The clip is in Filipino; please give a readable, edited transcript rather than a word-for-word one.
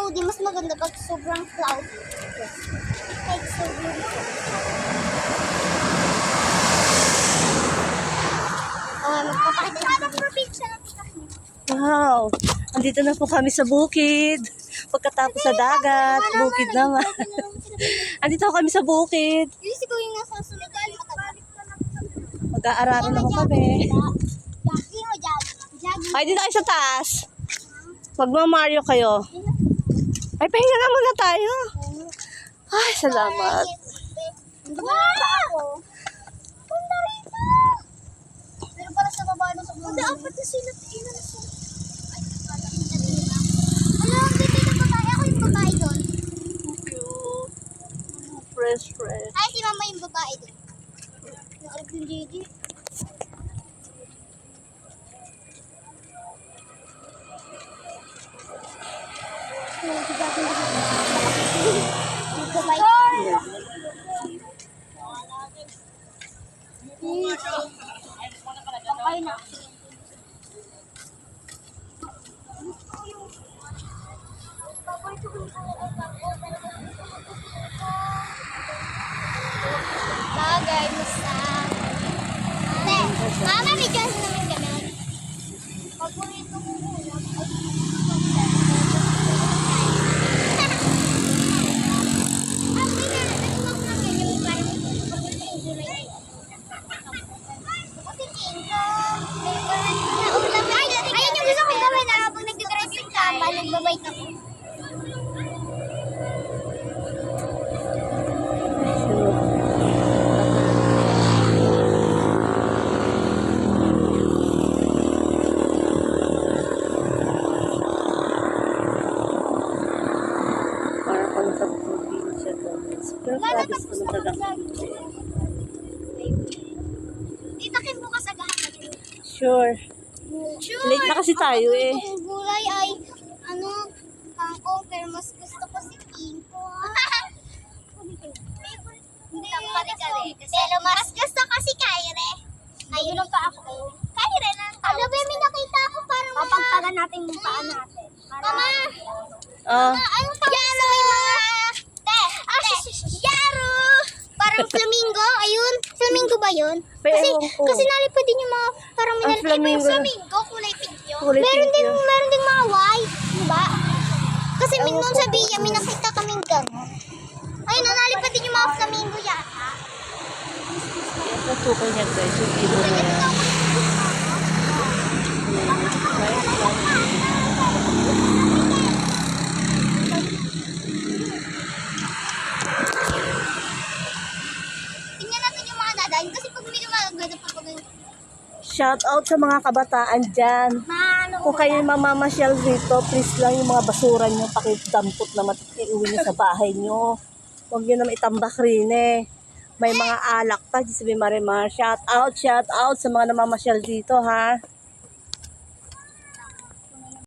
cloudy, mas maganda pag sobrang cloudy. Like so beautiful. Magpapakita ng probinsya ng Wow! Andito na po kami sa bukid. Pagkatapos sa dagat, bukid naman. Andito kami sa bukid. Yung siguro yung nasa sunod ay Mag-aararo na po kami. jogging o jogging. Ay, dito kayo sa taas. Magmamario kayo. Ay, pahinga na muna tayo. Ay, salamat. Wow! Punta rito! Pero para sa baba na sa baba. Hindi, apat na sila. Ano, dito yung babae. Ako yung babae doon. Cute. Fresh. Ay, si mama yung babae doon. Yung arap yung Gigi. Okay na. Bagay mo sa... Mama, may chance naman ganun. Paborito mo muna. Ayun yung gusto kong gawin na pag nag-dressing ka, magbabay ka po. Para kung sa probinsya doon. Pero promise ko na talaga. Itakin bukas agahan natin. Sure. Sure. Late na kasi tayo eh. Ang gulay ay, kangkong, pero mas gusto ko si Kinko. Hindi, pero mas gusto ko si Kyrie. Ayun pa ako. Kyrie lang tawag. Ano ba, may nakita ako parang mapagpagan natin yung paa natin. Mama! Anong tawag sa may mga... Yaro! Parang flamingo, ayun. Flamingo ba yun? Kasi nalipad din yung mga parang Ang flamingo. Flamingo, kulay pink yun. Kulay pink yun. Meron din mga white, diba? Kasi nung sa Bia, may nakita kaming gano'n. Ayun, nalipad din yung mga flamingo yata. Yan sa tukay niya guys. Yung ibon na yan. Tingnan natin yung mga dadahin kasi pag may lumagad pag Shout out sa mga kabataan dyan. Kung kayo mamamasyal rito, please lang yung mga basura nyo, pakidampot na iuwi nyo sa bahay nyo. Huwag nyo naman itambak rin eh. May mga alak pa, sabi Marimar. Shout out sa mga namamasyal dito ha.